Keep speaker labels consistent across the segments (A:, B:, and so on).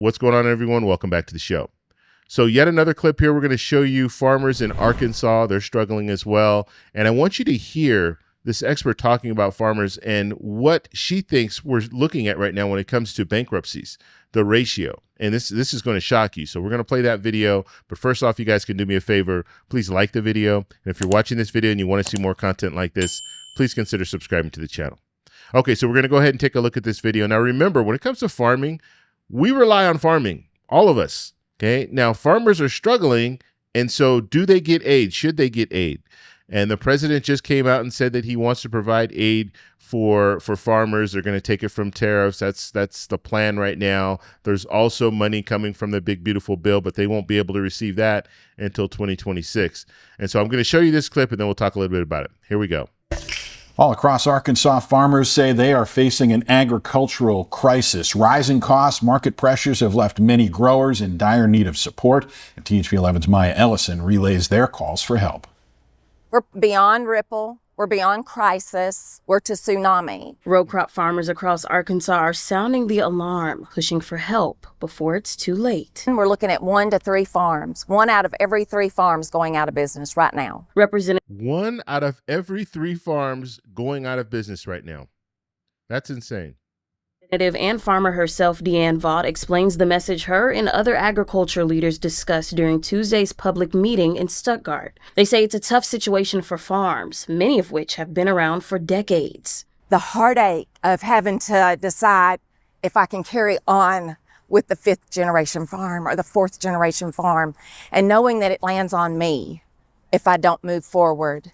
A: What's going on, everyone? Welcome back to the show. So yet another clip here. We're going to show you farmers in Arkansas. They're struggling as well. And I want you to hear this expert talking about farmers and what she thinks we're looking at right now when it comes to bankruptcies, the ratio. And this is going to shock you. So we're going to play that video. But first off, you guys can do me a favor. Please like the video. And if you're watching this video and you want to see more content like this, please consider subscribing to the channel. Okay, so we're going to go ahead and take a look at this video. Now, remember, when it comes to farming, we rely on farming, all of us. Okay, now farmers are struggling. And so do they get aid? Should they get aid? And the president just came out and said that he wants to provide aid for farmers. They're going to take it from tariffs. That's the plan right now. There's also money coming from the big, beautiful bill, but they won't be able to receive that until 2026. And so I'm going to show you this clip, and then we'll talk a little bit about it. Here we go.
B: All across Arkansas, farmers say they are facing an agricultural crisis. Rising costs, market pressures have left many growers in dire need of support. And THV 11's Maya Ellison relays their calls for help.
C: We're beyond ripple. We're beyond crisis. We're to tsunami.
D: Row crop farmers across Arkansas are sounding the alarm, pushing for help before it's too late.
C: We're looking at 1 to 3 farms. 1 out of every 3 farms going out of business right now.
A: 1 out of every 3 farms going out of business right now. That's insane.
D: And farmer herself, Deanne Vaught, explains the message her and other agriculture leaders discussed during Tuesday's public meeting in Stuttgart. They say it's a tough situation for farms, many of which have been around for decades.
C: The heartache of having to decide if I can carry on with the 5th generation farm or the 4th generation farm, and knowing that it lands on me if I don't move forward.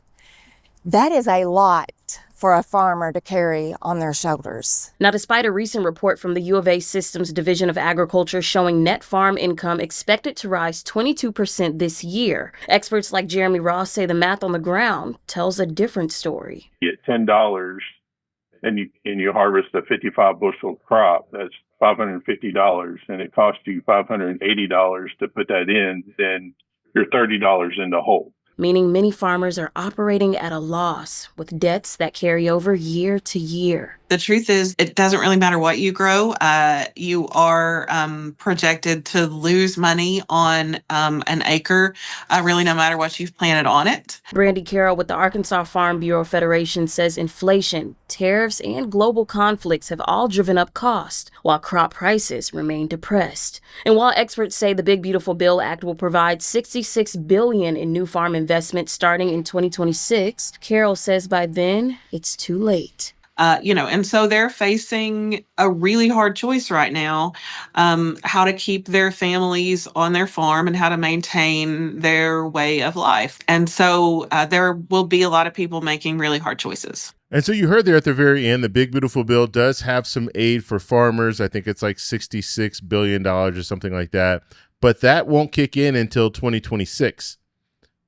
C: That is a lot for a farmer to carry on their shoulders.
D: Now, despite a recent report from the U of A Systems Division of Agriculture showing net farm income expected to rise 22% this year, experts like Jeremy Ross say the math on the ground tells a different story.
E: You get $10 and you harvest a 55 bushel crop, that's $550, and it costs you $580 to put that in, then you're $30 in the hole.
D: Meaning many farmers are operating at a loss with debts that carry over year to year.
F: The truth is, it doesn't really matter what you grow. You are projected to lose money on an acre, really no matter what you've planted on it.
D: Brandy Carroll with the Arkansas Farm Bureau Federation says inflation, tariffs, and global conflicts have all driven up costs, while crop prices remain depressed. And while experts say the Big Beautiful Bill Act will provide $66 billion in new farm investment starting in 2026, Carroll says by then, it's too late.
F: And so they're facing a really hard choice right now, how to keep their families on their farm and how to maintain their way of life. And so there will be a lot of people making really hard choices.
A: And so you heard there at the very end, the Big Beautiful Bill does have some aid for farmers. I think it's like $66 billion or something like that. But that won't kick in until 2026.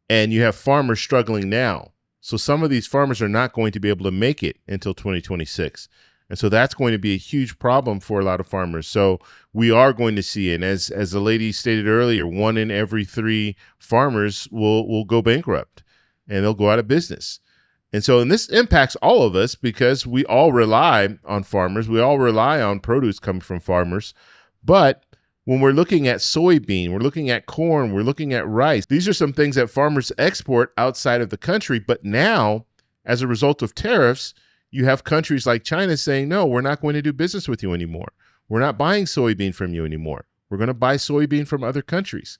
A: And you have farmers struggling now. So some of these farmers are not going to be able to make it until 2026. And so that's going to be a huge problem for a lot of farmers. So we are going to see, and as the lady stated earlier, 1 in every 3 farmers will go bankrupt and they'll go out of business. And so, and this impacts all of us because we all rely on farmers. We all rely on produce coming from farmers. But when we're looking at soybean, we're looking at corn, we're looking at rice. These are some things that farmers export outside of the country. But now, as a result of tariffs, you have countries like China saying, no, we're not going to do business with you anymore. We're not buying soybean from you anymore. We're going to buy soybean from other countries.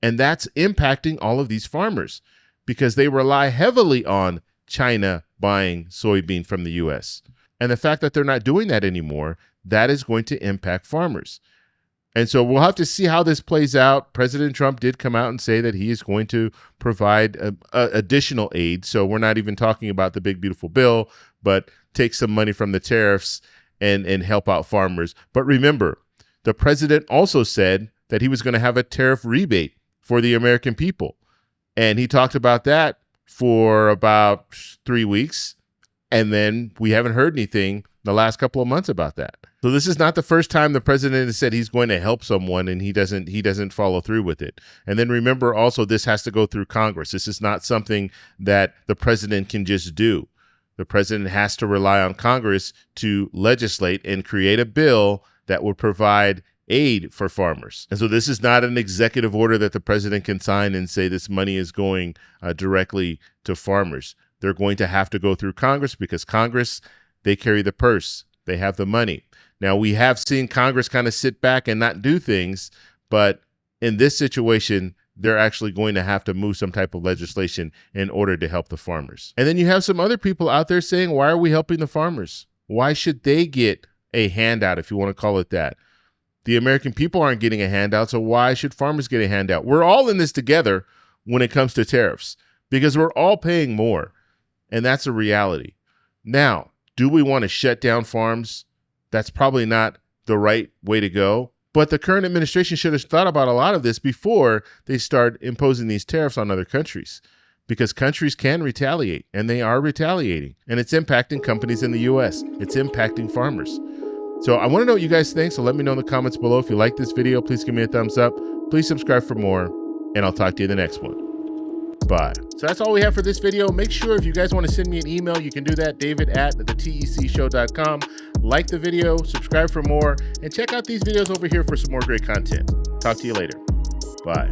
A: And that's impacting all of these farmers because they rely heavily on China buying soybean from the U.S. And the fact that they're not doing that anymore, that is going to impact farmers. And so we'll have to see how this plays out. President Trump did come out and say that he is going to provide additional aid. So we're not even talking about the Big Beautiful Bill, but take some money from the tariffs and help out farmers. But remember, the president also said that he was going to have a tariff rebate for the American people. And he talked about that for about 3 weeks. And then we haven't heard anything the last couple of months about that. So this is not the first time the president has said he's going to help someone and he doesn't follow through with it. And then remember also, this has to go through Congress. This is not something that the president can just do. The president has to rely on Congress to legislate and create a bill that would provide aid for farmers. And so this is not an executive order that the president can sign and say this money is going directly to farmers. They're going to have to go through Congress because Congress, they carry the purse. They have the money. Now, we have seen Congress kind of sit back and not do things, but in this situation, they're actually going to have to move some type of legislation in order to help the farmers. And then you have some other people out there saying, why are we helping the farmers? Why should they get a handout, if you want to call it that? The American people aren't getting a handout, so why should farmers get a handout? We're all in this together when it comes to tariffs because we're all paying more, and that's a reality. Now, do we want to shut down farms? That's probably not the right way to go. But the current administration should have thought about a lot of this before they start imposing these tariffs on other countries, because countries can retaliate, and they are retaliating, and it's impacting companies in the U.S. It's impacting farmers. So I want to know what you guys think, so let me know in the comments below. If you like this video, please give me a thumbs up. Please subscribe for more, and I'll talk to you in the next one. Bye. So that's all we have for this video. Make sure if you guys want to send me an email, you can do that, david@thetecshow.com. Like the video, subscribe for more, and check out these videos over here for some more great content. Talk to you later. Bye.